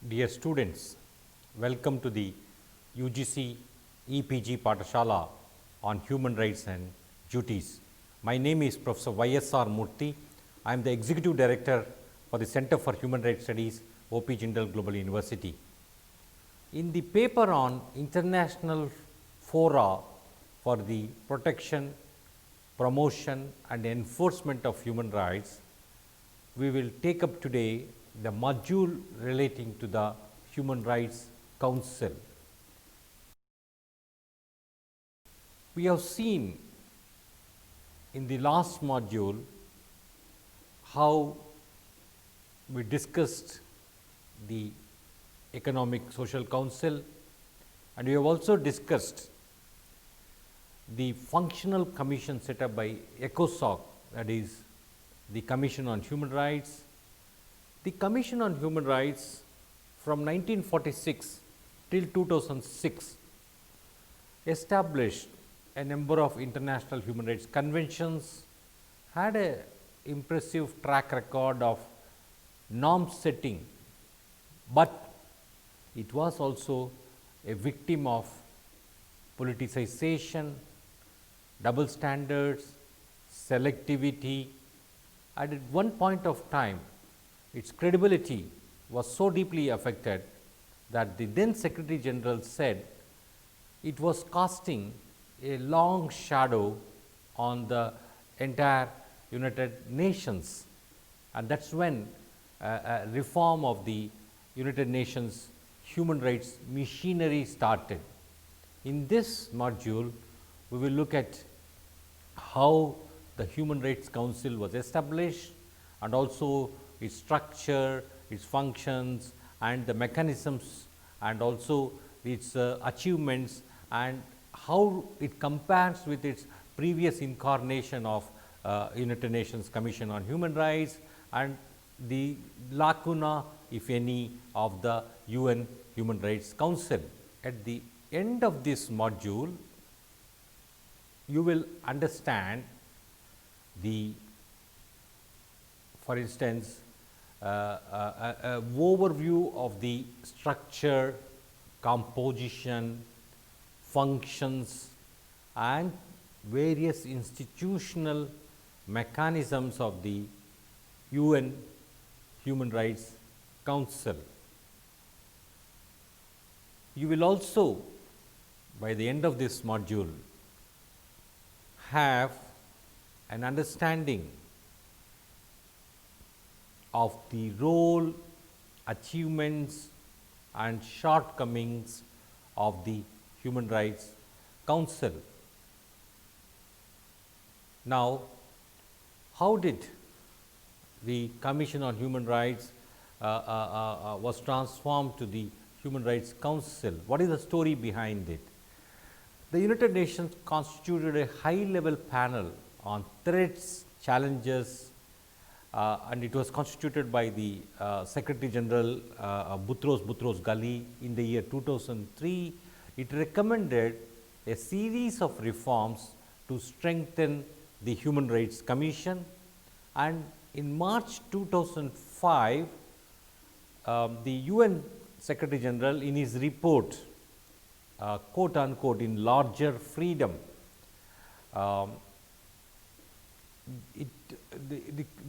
Dear students, welcome to the UGC EPG Pathashala on Human Rights and Duties. My name is Professor YSR Murthy. I am the Executive Director for the Center for Human Rights Studies, OP Jindal Global University. In the paper on International Fora for the Protection, Promotion and Enforcement of Human Rights, we will take up today the module relating to the Human Rights Council. We have seen in the last module how we discussed the Economic Social Council, and we have also discussed the functional commission set up by ECOSOC, that is the Commission on Human Rights. The Commission on Human Rights from 1946 till 2006 established a number of international human rights conventions, had an impressive track record of norm setting, but it was also a victim of politicization, double standards, selectivity, and at one point of time its credibility was so deeply affected that the then Secretary General said it was casting a long shadow on the entire United Nations, and that is when a reform of the United Nations human rights machinery started. In this module, we will look at how the Human Rights Council was established and also its structure, its functions and the mechanisms, and also its achievements, and how it compares with its previous incarnation of United Nations Commission on Human Rights, and the lacuna, if any, of the UN Human Rights Council. At the end of this module, you will understand the, for instance, overview of the structure, composition, functions and various institutional mechanisms of the UN Human Rights Council. You will also, by the end of this module, have an understanding of the role, achievements and shortcomings of the Human Rights Council. Now, how did the Commission on Human Rights was transformed to the Human Rights Council? What is the story behind it? The United Nations constituted a high-level panel on threats, challenges, and it was constituted by the Secretary General Boutros Ghali in the year 2003. It recommended a series of reforms to strengthen the Human Rights Commission, and in March 2005, the UN Secretary General in his report, quote unquote, in larger freedom,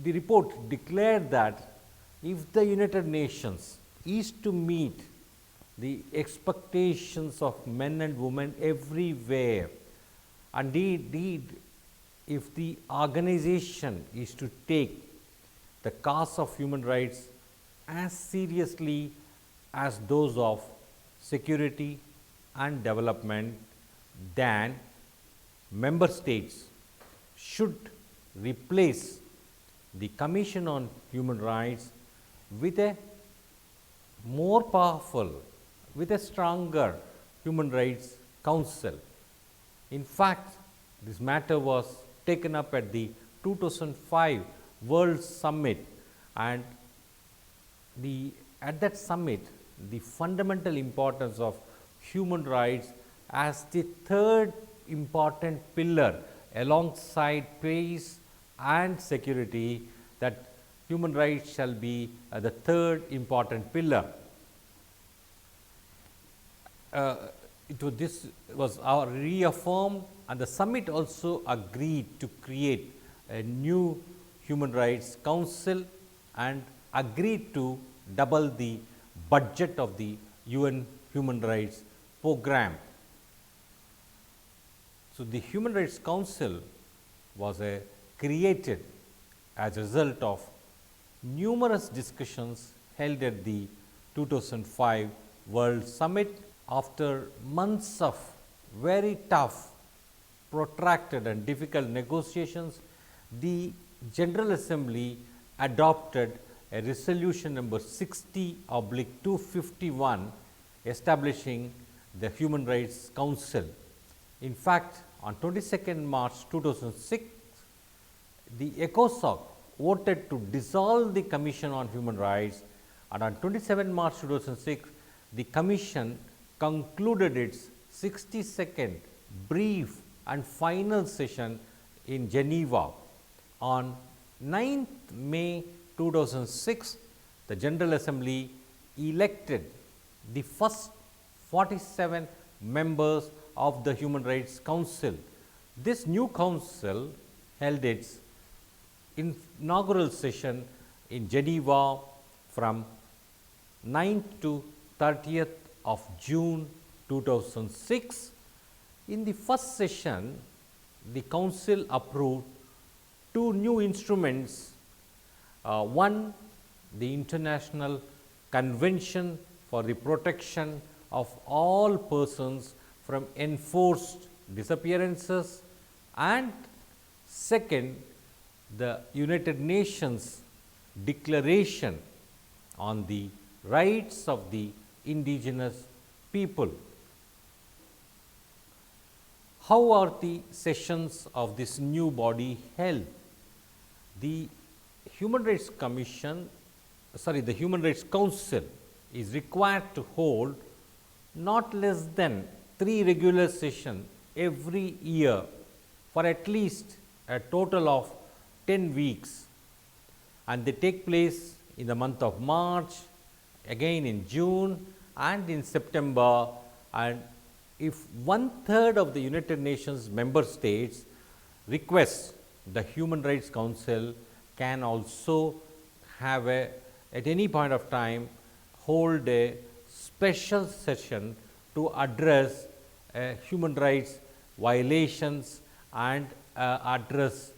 the report declared that if the United Nations is to meet the expectations of men and women everywhere, and indeed if the organization is to take the cause of human rights as seriously as those of security and development, then member states should replace the Commission on Human Rights with a more powerful, with a stronger Human Rights Council. In fact, this matter was taken up at the 2005 World Summit, and at that summit, the fundamental importance of human rights as the third important pillar alongside peace and security, that human rights shall be the third important pillar. this was our reaffirmed, and the summit also agreed to create a new Human Rights Council and agreed to double the budget of the UN Human Rights Program. So, the Human Rights Council was created as a result of numerous discussions held at the 2005 World Summit. After months of very tough, protracted and difficult negotiations, the General Assembly adopted a resolution number 60/251 establishing the Human Rights Council. In fact, on 22nd March 2006, the ECOSOC voted to dissolve the Commission on Human Rights, and on 27 March 2006, the Commission concluded its 62nd brief and final session in Geneva. On 9th May 2006, the General Assembly elected the first 47 members of the Human Rights Council. This new council held its inaugural session in Geneva from 9th to 30th of June 2006. In the first session, the council approved two new instruments. One, the International Convention for the Protection of All Persons from Enforced Disappearances, and second, the United Nations Declaration on the Rights of the Indigenous People. How are the sessions of this new body held? The Human Rights the Human Rights Council is required to hold not less than 3 regular sessions every year for at least a total of 10 weeks, and they take place in the month of March, again in June and in September. And if 1/3 of the United Nations member states request, the Human Rights Council can also have at any point of time hold a special session to address human rights violations and address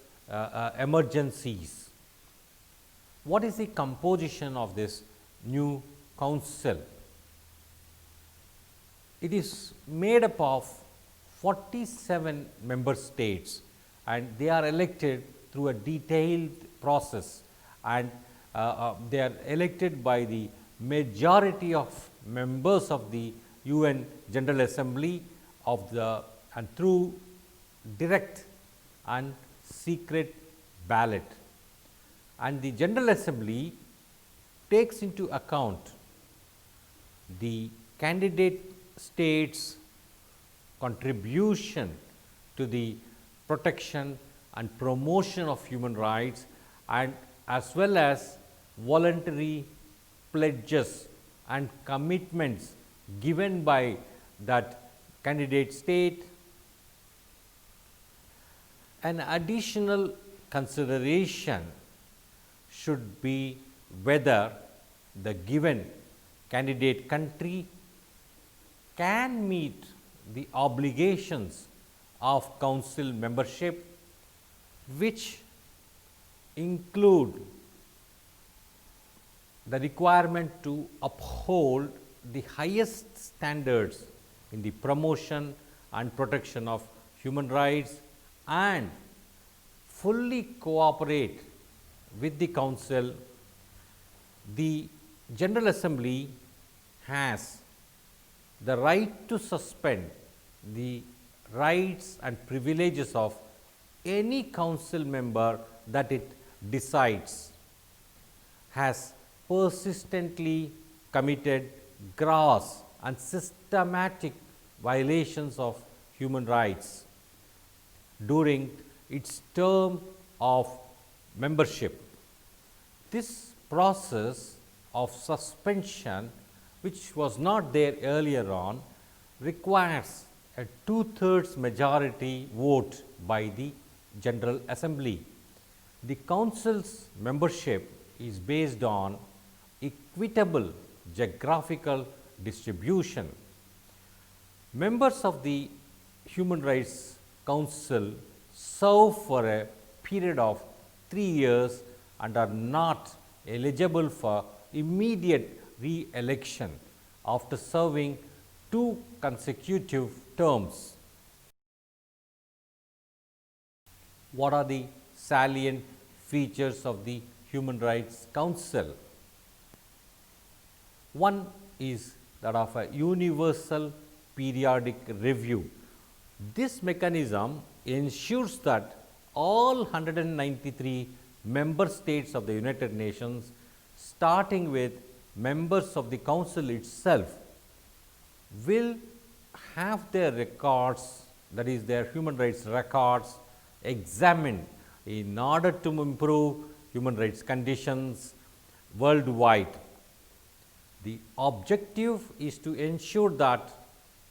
emergencies. What is the composition of this new council? It is made up of 47 member states, and they are elected through a detailed process, and they are elected by the majority of members of the UN General Assembly and through direct and secret ballot. And the General Assembly takes into account the candidate states' contribution to the protection and promotion of human rights, and as well as voluntary pledges and commitments given by that candidate state. An additional consideration should be whether the given candidate country can meet the obligations of council membership, which include the requirement to uphold the highest standards in the promotion and protection of human rights and fully cooperate with the council. The General Assembly has the right to suspend the rights and privileges of any council member that it decides has persistently committed gross and systematic violations of human rights during its term of membership. This process of suspension, which was not there earlier on, requires a two-thirds majority vote by the General Assembly. The Council's membership is based on equitable geographical distribution. Members of the Human Rights Council serve for a period of 3 years and are not eligible for immediate re-election after serving 2 consecutive terms. What are the salient features of the Human Rights Council? One is that of a universal periodic review. This mechanism ensures that all 193 member states of the United Nations, starting with members of the Council itself, will have their records, that is their human rights records, examined in order to improve human rights conditions worldwide. The objective is to ensure that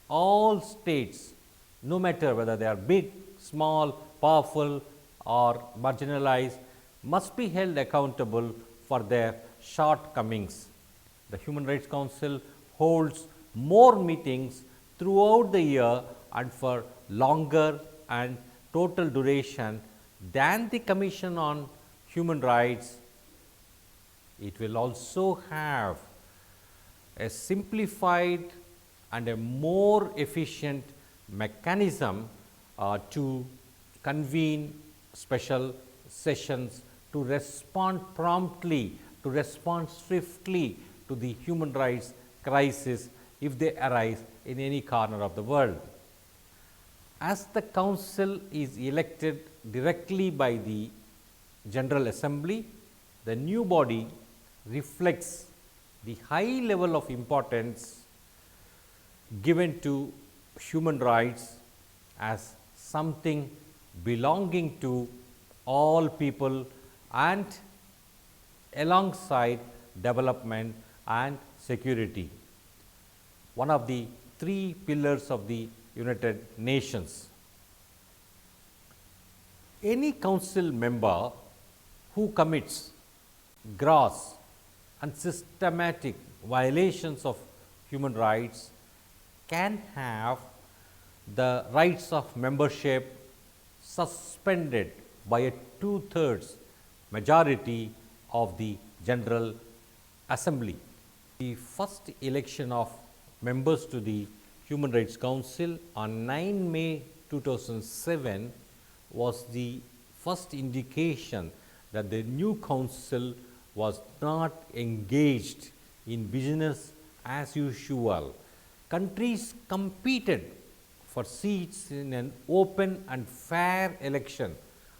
all states, no matter whether they are big, small, powerful or marginalized, must be held accountable for their shortcomings. The Human Rights Council holds more meetings throughout the year and for longer and total duration than the Commission on Human Rights. It will also have a simplified and a more efficient mechanism to convene special sessions to respond promptly, to respond swiftly to the human rights crisis if they arise in any corner of the world. As the Council is elected directly by the General Assembly, the new body reflects the high level of importance given to human rights as something belonging to all people and alongside development and security. One of the 3 pillars of the United Nations. Any council member who commits gross and systematic violations of human rights can have the rights of membership suspended by a 2/3 majority of the General Assembly. The first election of members to the Human Rights Council on 9 May 2007 was the first indication that the new council was not engaged in business as usual. Countries competed for seats in an open and fair election,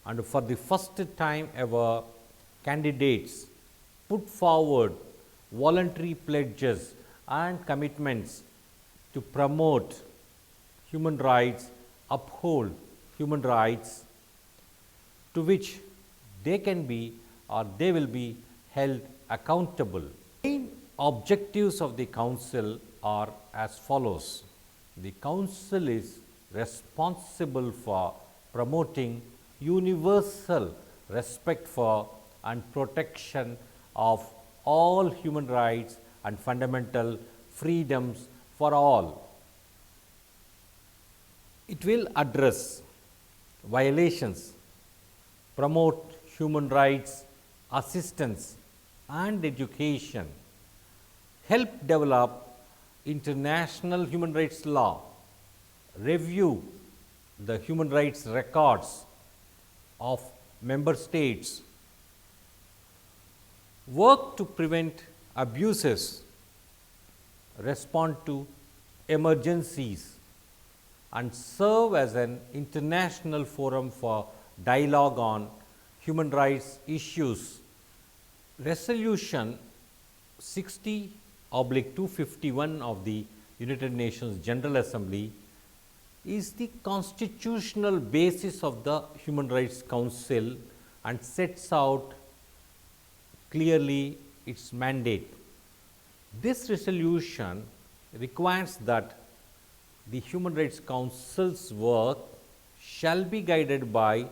and for the first time ever, candidates put forward voluntary pledges and commitments to promote human rights, uphold human rights, to which they can be or they will be held accountable. Main objectives of the Council are as follows. The Council is responsible for promoting universal respect for and protection of all human rights and fundamental freedoms for all. It will address violations, promote human rights, assistance and education, help develop international human rights law, review the human rights records of member states, work to prevent abuses, respond to emergencies, and serve as an international forum for dialogue on human rights issues. Resolution 60/251 of the United Nations General Assembly is the constitutional basis of the Human Rights Council and sets out clearly its mandate. This resolution requires that the Human Rights Council's work shall be guided by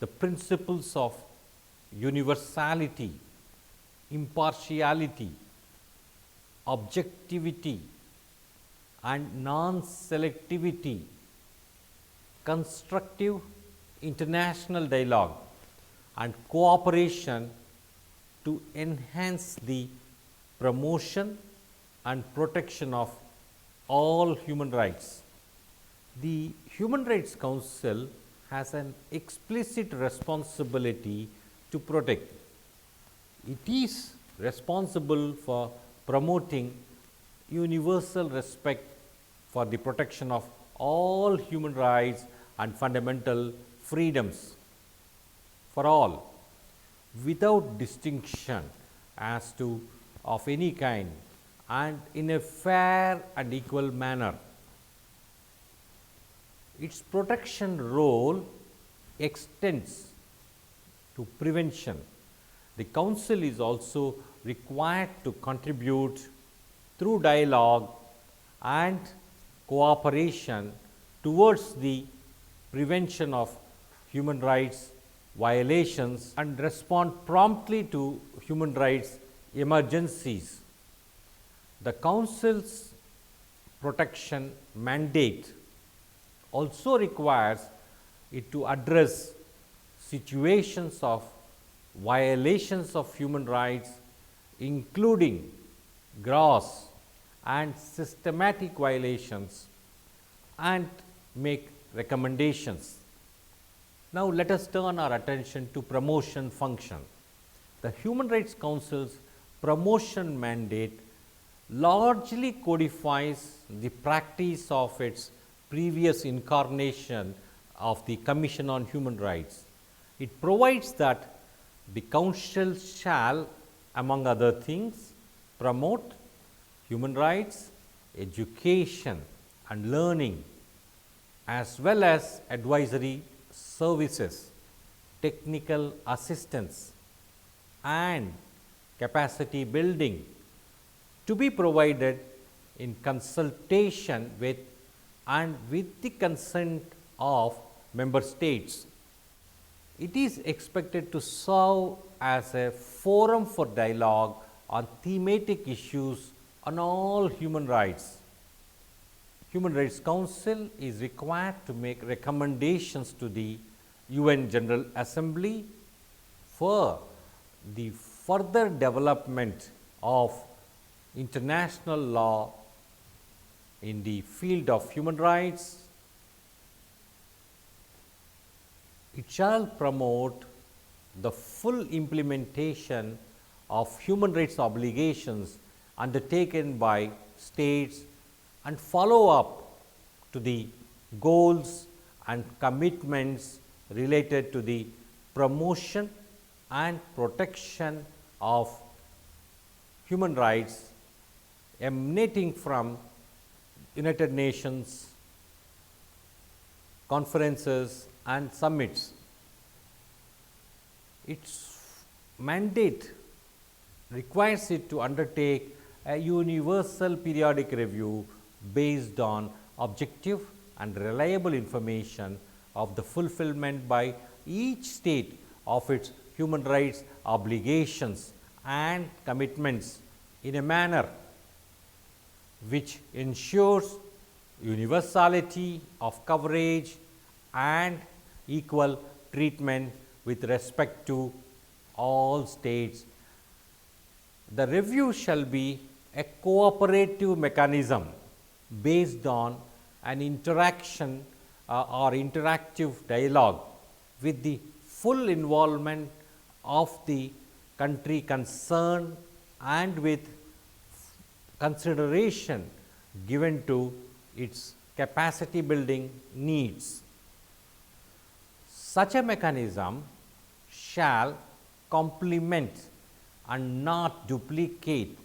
the principles of universality, impartiality, objectivity, and non-selectivity, constructive international dialogue, and cooperation to enhance the promotion and protection of all human rights. The Human Rights Council has an explicit responsibility to protect. It is responsible for promoting universal respect for the protection of all human rights and fundamental freedoms for all, without distinction as to of any kind, and in a fair and equal manner. Its protection role extends to prevention. The Council is also required to contribute through dialogue and cooperation towards the prevention of human rights violations and respond promptly to human rights emergencies. The Council's protection mandate also requires it to address situations of violations of human rights, including gross and systematic violations, and make recommendations. Now, let us turn our attention to promotion function. The Human Rights Council's promotion mandate largely codifies the practice of its previous incarnation of the Commission on Human Rights. It provides that the Council shall, among other things, promote human rights, education and learning, as well as advisory services, technical assistance and capacity building to be provided in consultation with and with the consent of member states. It is expected to serve as a forum for dialogue on thematic issues on all human rights. Human Rights Council is required to make recommendations to the UN General Assembly for the further development of international law in the field of human rights. It shall promote the full implementation of human rights obligations undertaken by states and follow up to the goals and commitments related to the promotion and protection of human rights emanating from United Nations conferences and summits. Its mandate requires it to undertake a universal periodic review based on objective and reliable information of the fulfillment by each state of its human rights obligations and commitments in a manner which ensures universality of coverage and equal treatment with respect to all states. The review shall be a cooperative mechanism based on an interaction or interactive dialogue with the full involvement of the country concerned and with consideration given to its capacity building needs. Such a mechanism shall complement and not duplicate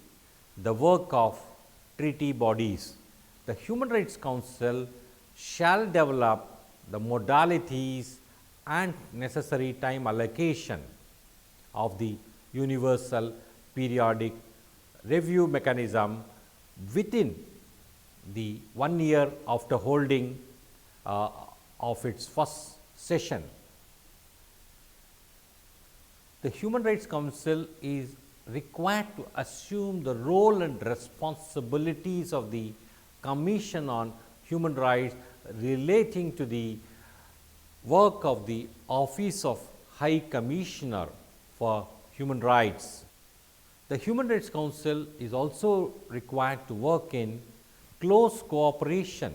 the work of treaty bodies. The Human Rights Council shall develop the modalities and necessary time allocation of the universal periodic review mechanism within the 1 year after holding of its first session, the Human Rights Council is required to assume the role and responsibilities of the Commission on Human Rights relating to the work of the Office of High Commissioner for Human Rights. The Human Rights Council is also required to work in close cooperation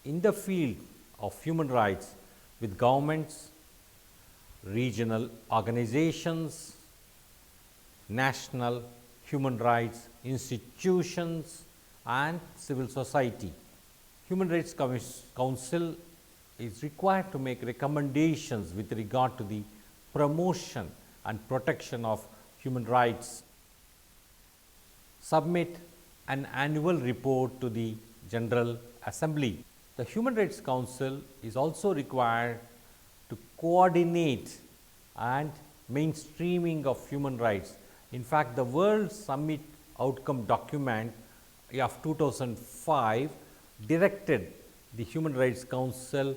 in the field of human rights with governments, regional organizations, national human rights institutions and civil society. Human Rights Council is required to make recommendations with regard to the promotion and protection of human rights, submit an annual report to the General Assembly. The Human Rights Council is also required to coordinate and mainstreaming of human rights. In fact, the World Summit Outcome Document of 2005 directed the Human Rights Council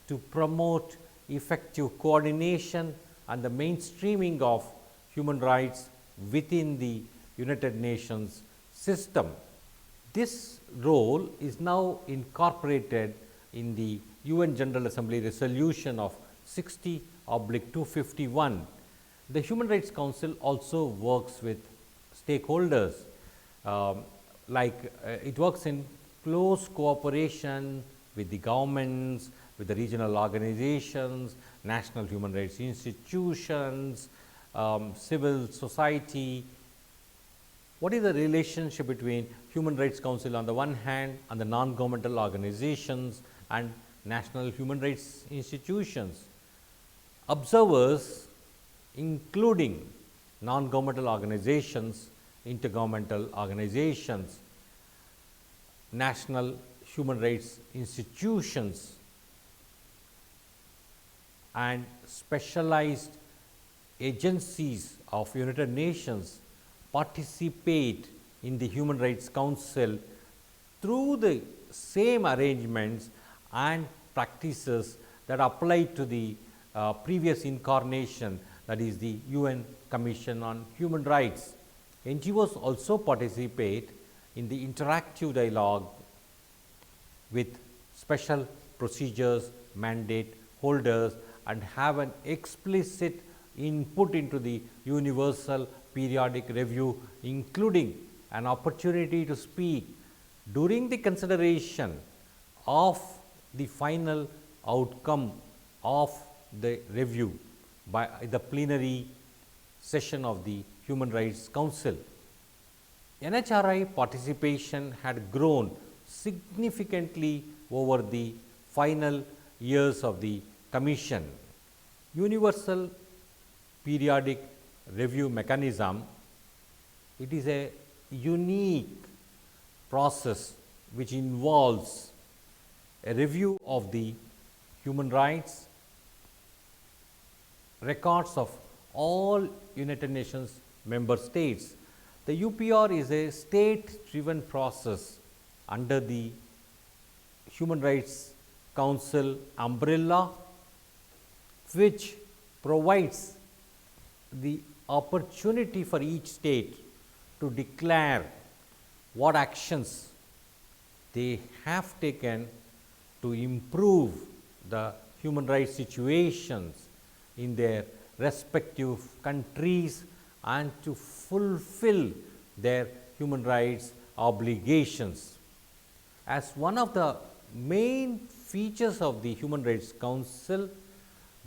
to promote effective coordination and the mainstreaming of human rights within the United Nations system. This role is now incorporated in the UN General Assembly resolution of 60/251. The Human Rights Council also works with stakeholders, it works in close cooperation with the governments, with the regional organizations, national human rights institutions, civil society. What is the relationship between Human Rights Council on the one hand and the non-governmental organizations and national human rights institutions? Observers, including non-governmental organizations, intergovernmental organizations, national human rights institutions and specialized agencies of United Nations participate in the Human Rights Council through the same arrangements and practices that apply to the previous incarnation, that is the UN Commission on Human Rights. NGOs also participate in the interactive dialogue with special procedures, mandate holders and have an explicit input into the universal periodic review, including an opportunity to speak during the consideration of the final outcome of the review by the plenary session of the Human Rights Council. NHRI participation had grown significantly over the final years of the Commission. Universal periodic review mechanism, it is a unique process which involves a review of the human rights records of all United Nations member states. The UPR is a state-driven process under the Human Rights Council umbrella, which provides the opportunity for each state to declare what actions they have taken to improve the human rights situations in their respective countries and to fulfill their human rights obligations. As one of the main features of the Human Rights Council,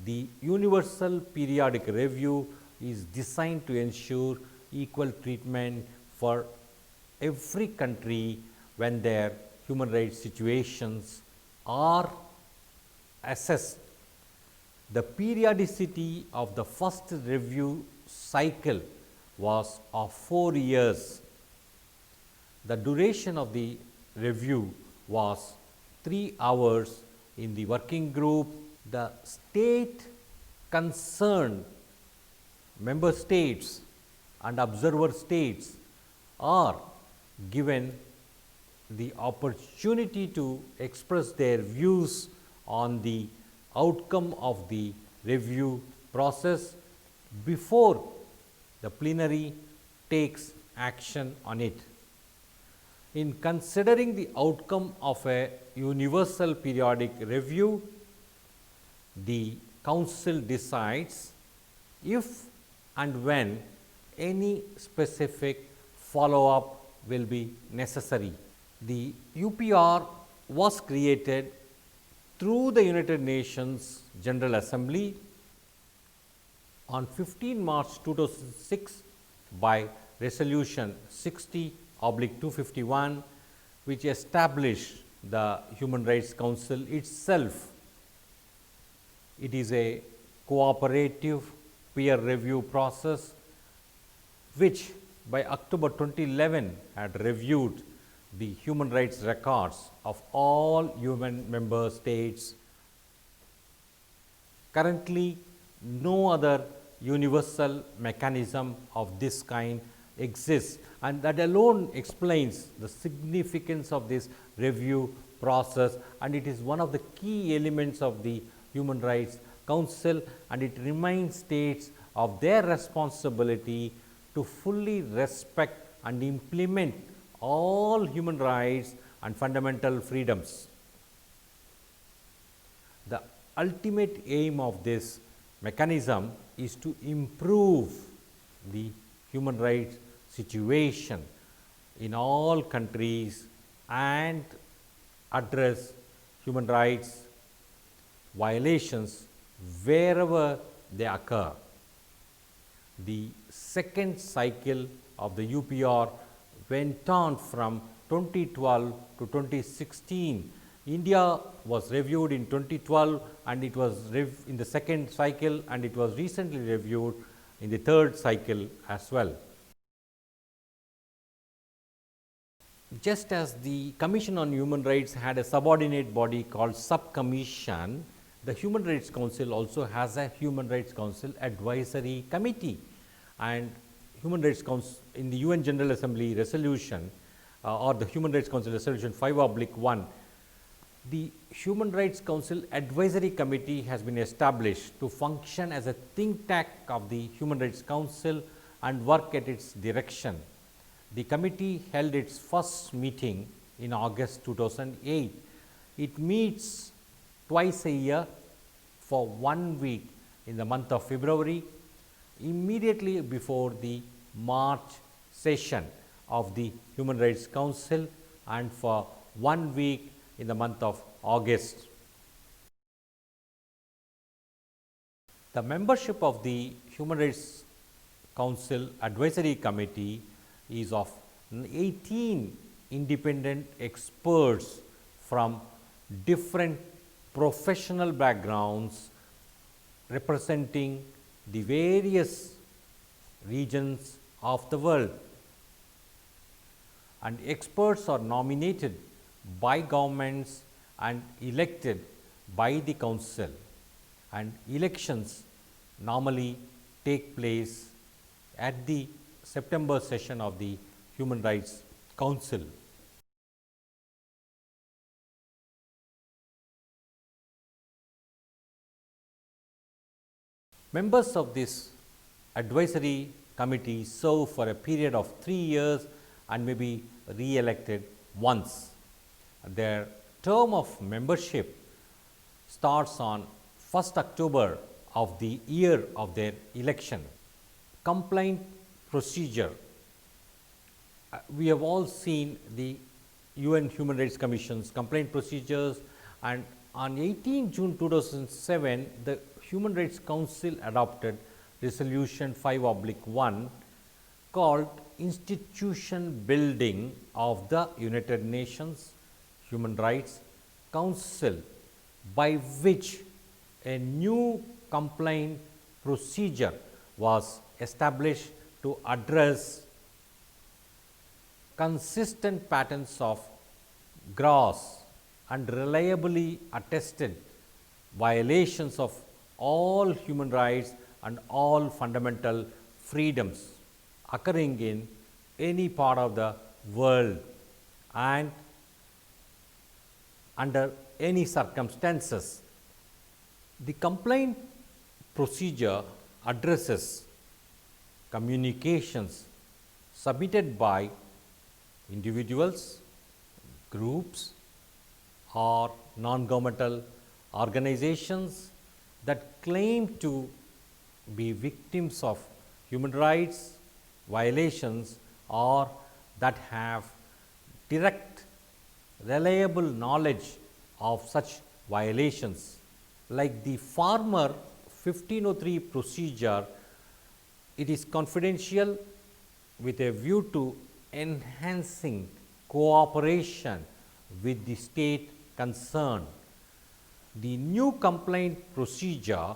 the Universal Periodic Review is designed to ensure equal treatment for every country when their human rights situations are assessed. The periodicity of the first review cycle was of 4 years. The duration of the review was 3 hours in the working group. The state concerned, member states and observer states are given the opportunity to express their views on the outcome of the review process before the plenary takes action on it. In considering the outcome of a universal periodic review, the Council decides if and when any specific follow-up will be necessary. The UPR was created through the United Nations General Assembly on 15 March 2006 by Resolution 60/251, which established the Human Rights Council itself. It is a cooperative peer review process which by October 2011 had reviewed the human rights records of all UN member states. Currently, no other universal mechanism of this kind exists, and that alone explains the significance of this review process, and it is one of the key elements of the Human Rights Council, and it reminds states of their responsibility to fully respect and implement all human rights and fundamental freedoms. The ultimate aim of this mechanism is to improve the human rights situation in all countries and address human rights violations wherever they occur. The second cycle of the UPR went on from 2012 to 2016. India was reviewed in 2012 and it was in the second cycle, and it was recently reviewed in the third cycle as well. Just as the Commission on Human Rights had a subordinate body called Sub-Commission, the Human Rights Council also has a Human Rights Council Advisory Committee, and Human Rights Council in the UN General Assembly resolution or the Human Rights Council resolution 5/1, the Human Rights Council Advisory Committee has been established to function as a think tank of the Human Rights Council and work at its direction. The committee held its first meeting in August 2008. It meets twice a year for 1 week in the month of February, immediately before the March session of the Human Rights Council, and for 1 week in the month of August. The membership of the Human Rights Council Advisory Committee is of 18 independent experts from different professional backgrounds representing the various regions of the world, and experts are nominated by governments and elected by the council, and elections normally take place at the September session of the Human Rights Council. Members of this advisory committee serve for a period of 3 years and may be re-elected once. Their term of membership starts on 1st October of the year of their election. Complaint procedure. We have all seen the UN Human Rights Commission's complaint procedures, and on 18 June 2007, the Human Rights Council adopted Resolution 5/1 called Institution Building of the United Nations Human Rights Council, by which a new complaint procedure was established to address consistent patterns of gross and reliably attested violations of all human rights and all fundamental freedoms occurring in any part of the world, and under any circumstances. The complaint procedure addresses communications submitted by individuals, groups, or non-governmental organizations that claim to be victims of human rights violations or that have direct, reliable knowledge of such violations. Like the former 1503 procedure, it is confidential with a view to enhancing cooperation with the state concerned. The new complaint procedure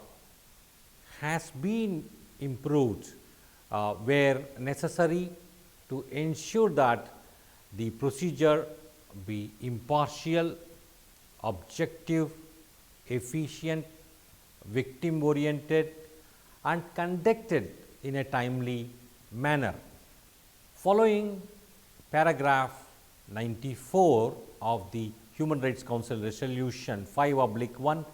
has been improved where necessary to ensure that the procedure be impartial, objective, efficient, victim oriented, and conducted in a timely manner. Following paragraph 94 of the Human Rights Council Resolution 5/1,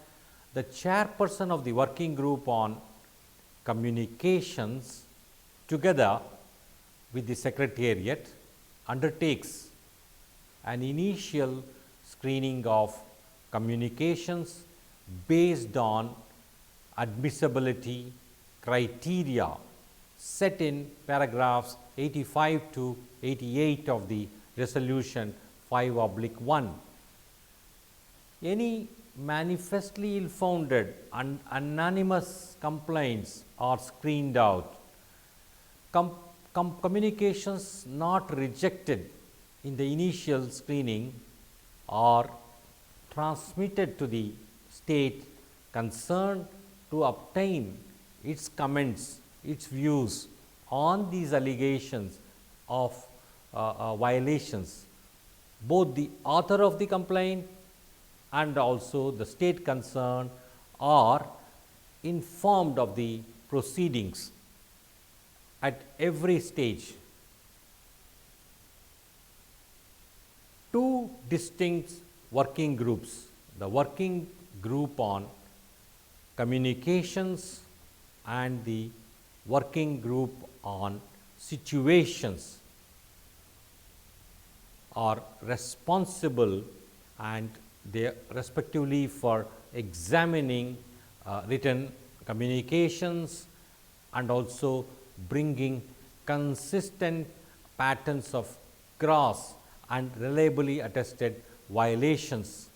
the chairperson of the working group on communications, together with the Secretariat, undertakes an initial screening of communications based on admissibility criteria set in paragraphs 85 to 88 of the Resolution 5/1. Any manifestly ill-founded and anonymous complaints are screened out. Communications not rejected in the initial screening are transmitted to the state concerned to obtain its comments, its views on these allegations of violations. Both the author of the complaint and also the state concerned are informed of the proceedings at every stage. Two distinct working groups, the working group on communications and the working group on situations, are responsible and they respectively for examining written communications and also bringing consistent patterns of gross and reliably attested violations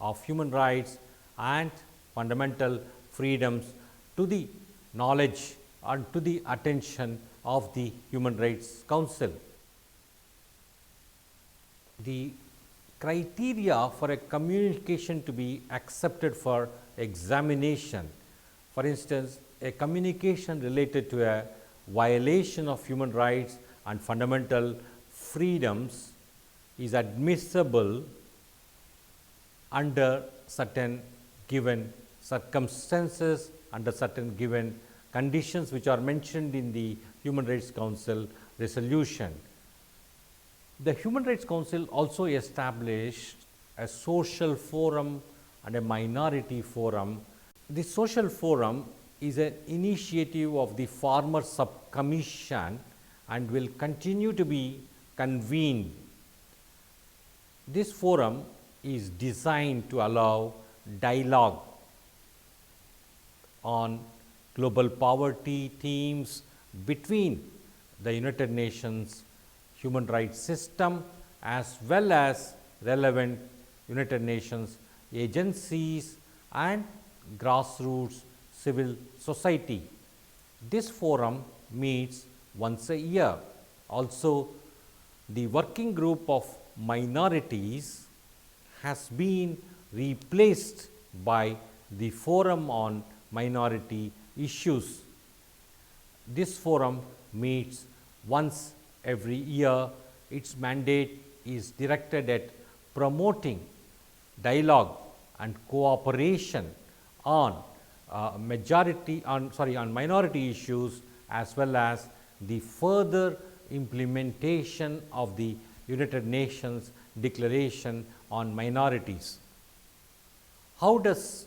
of human rights and fundamental freedoms to the knowledge and to the attention of the Human Rights Council. The criteria for a communication to be accepted for examination, for instance, a communication related to a violation of human rights and fundamental freedoms is admissible under certain given circumstances, under certain given conditions which are mentioned in the Human Rights Council resolution. The Human Rights Council also established a social forum and a minority forum. The social forum is an initiative of the former subcommission and will continue to be convened. This forum is designed to allow dialogue on global poverty themes between the United Nations human rights system as well as relevant United Nations agencies and grassroots civil society. This forum meets once a year. Also, the working group of minorities has been replaced by the forum on minority issues. This forum meets once every year. Its mandate is directed at promoting dialogue and cooperation on minority issues as well as the further implementation of the United Nations Declaration on Minorities. How does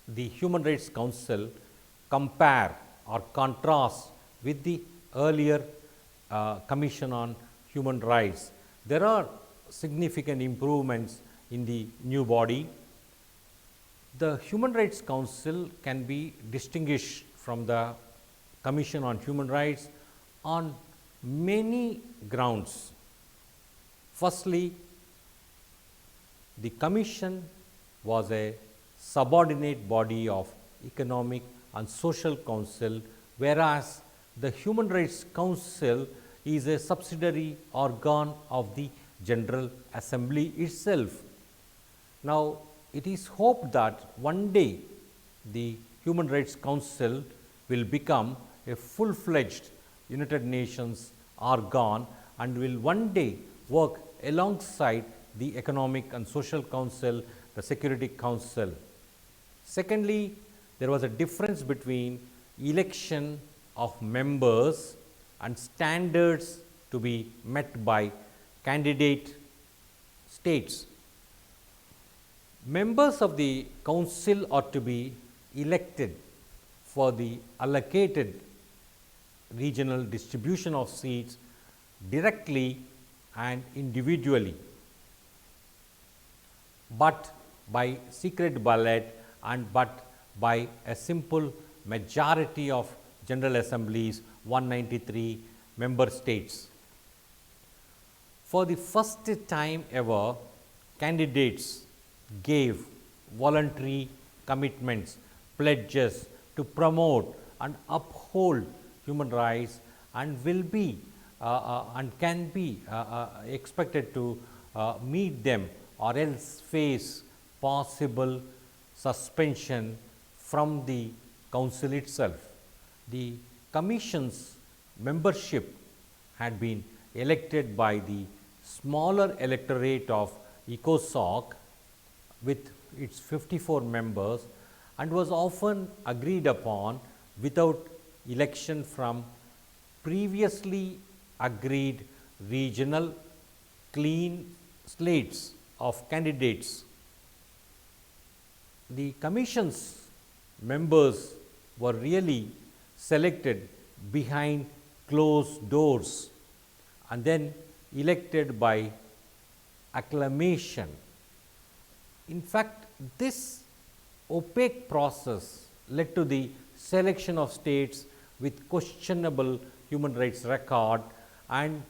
the Human Rights Council compare or contrast with the earlier Commission on Human Rights? There are significant improvements in the new body. The Human Rights Council can be distinguished from the Commission on Human Rights on many grounds. Firstly, the Commission was a subordinate body of Economic and Social Council, whereas the Human Rights Council is a subsidiary organ of the General Assembly itself. Now, it is hoped that one day the Human Rights Council will become a full-fledged United Nations organ and will one day work alongside the Economic and Social Council, the Security Council. Secondly, there was a difference between election of members and standards to be met by candidate states. Members of the council are to be elected for the allocated regional distribution of seats directly and individually, but by secret ballot and but by a simple majority of General Assembly's 193 member states. For the first time ever, candidates gave voluntary commitments, pledges to promote and uphold human rights and will be and can be expected to meet them or else face possible suspension from the council itself. The commission's membership had been elected by the smaller electorate of ECOSOC with its 54 members and was often agreed upon without election from previously agreed regional clean slates of candidates. The commission's members were really selected behind closed doors and then elected by acclamation. In fact, this opaque process led to the selection of states with questionable human rights record, and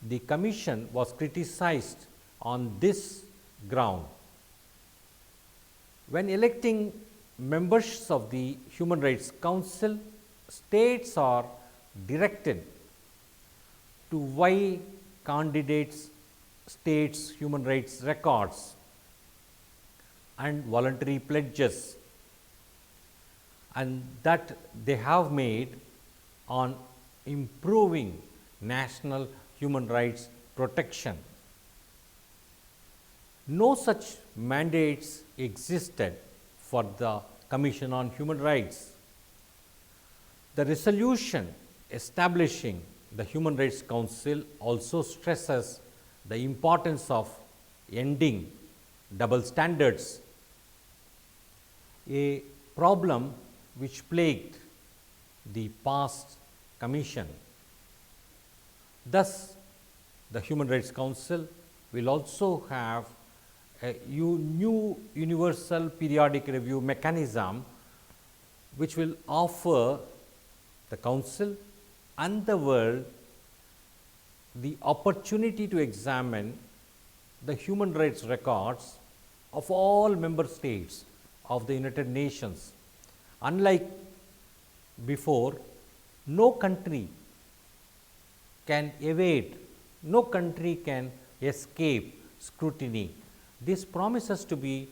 the commission was criticized on this ground. When electing members of the Human Rights Council, states are directed to weigh candidates' states' human rights records and voluntary pledges and that they have made on improving national human rights protection. No such mandates existed for the Commission on Human Rights. The resolution establishing the Human Rights Council also stresses the importance of ending double standards, a problem which plagued the past commission. Thus, the Human Rights Council will also have a new universal periodic review mechanism which will offer the Council and the world the opportunity to examine the human rights records of all member states of the United Nations. Unlike before, no country can evade, no country can escape scrutiny. This promises to be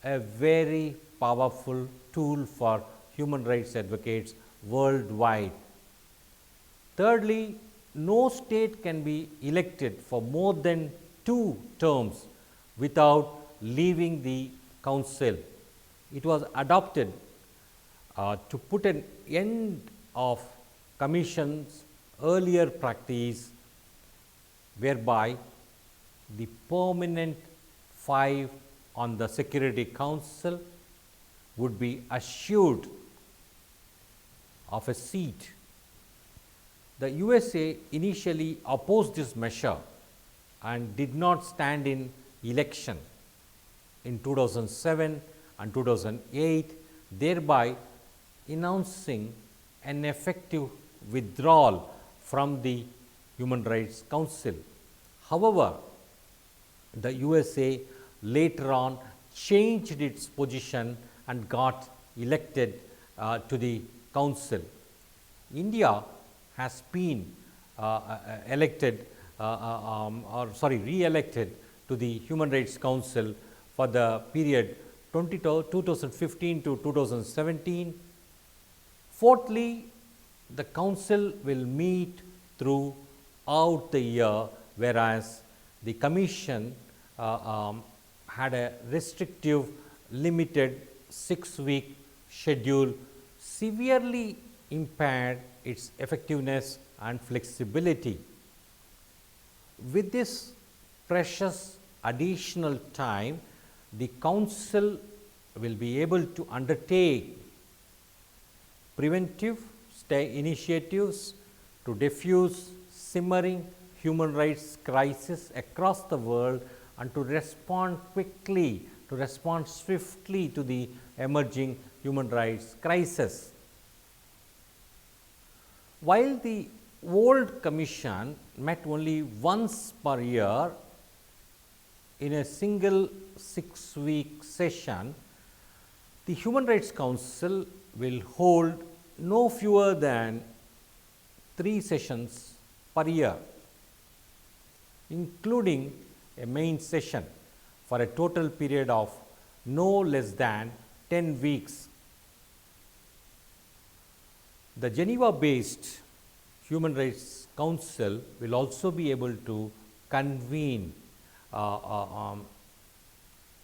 a very powerful tool for human rights advocates worldwide. Thirdly, no state can be elected for more than 2 terms without leaving the council. It was adopted to put an end of commission's earlier practice whereby the permanent 5 on the Security Council would be assured of a seat. The USA initially opposed this measure and did not stand in election in 2007 and 2008, thereby announcing an effective withdrawal from the Human Rights Council. However, the USA later on changed its position and got elected to the council. India has been re-elected to the Human Rights Council for the period 2015 to 2017. Fourthly, the council will meet throughout the year, whereas the commission had a restrictive, limited 6-week schedule, severely impaired its effectiveness and flexibility. With this precious additional time, the council will be able to undertake preventive initiatives to diffuse simmering human rights crisis across the world and to respond quickly, to respond swiftly to the emerging human rights crisis. While the old commission met only once per year in a single 6-week session, the Human Rights Council will hold no fewer than 3 sessions per year, including a main session, for a total period of no less than 10 weeks. The Geneva-based Human Rights Council will also be able to convene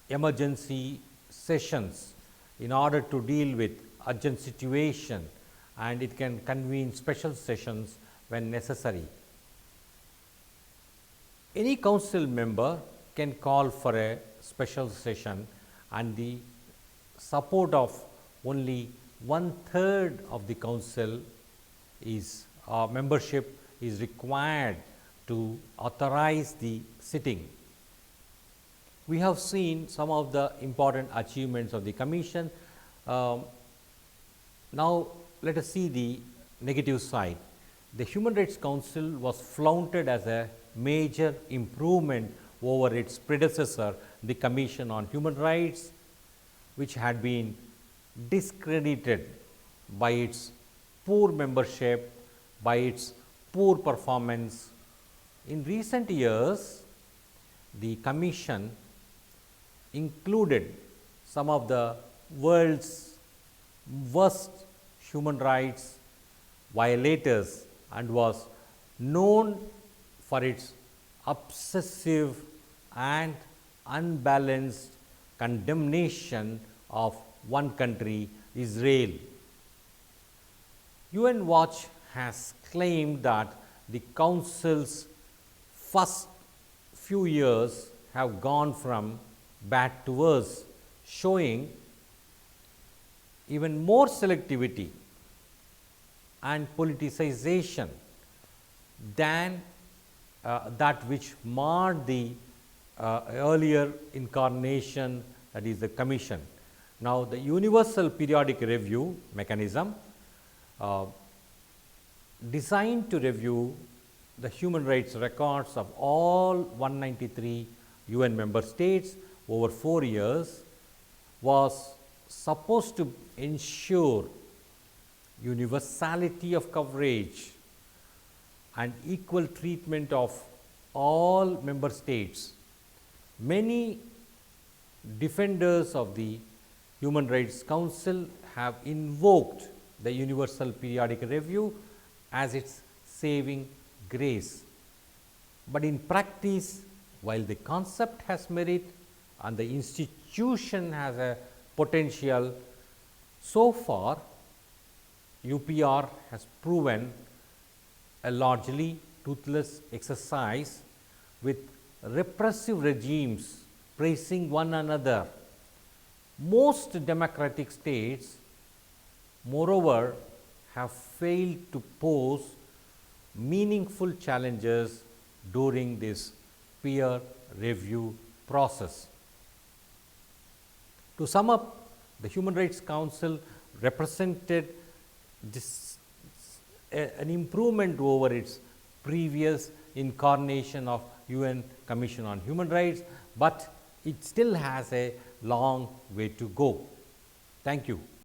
emergency sessions in order to deal with urgent situation, and it can convene special sessions when necessary. Any council member can call for a special session, and the support of only 1/3 of the council is membership is required to authorize the sitting. We have seen some of the important achievements of the commission. Now, let us see the negative side. The Human Rights Council was flaunted as a major improvement over its predecessor, the Commission on Human Rights, which had been discredited by its poor membership, by its poor performance. In recent years, the Commission included some of the world's worst human rights violators and was known for its obsessive and unbalanced condemnation of one country, Israel. UN Watch has claimed that the Council's first few years have gone from bad to worse, showing even more selectivity and politicization than that which marred the earlier incarnation, that is the Commission. Now, the Universal Periodic Review mechanism designed to review the human rights records of all 193 UN member states over 4 years was supposed to ensure universality of coverage and equal treatment of all member states. Many defenders of the Human Rights Council have invoked the Universal Periodic Review as its saving grace. But in practice, while the concept has merit and the institution has a potential, so far UPR has proven a largely toothless exercise with repressive regimes praising one another. Most democratic states, moreover, have failed to pose meaningful challenges during this peer review process. To sum up, the Human Rights Council represented an improvement over its previous incarnation of UN Commission on Human Rights, but it still has a long way to go. Thank you.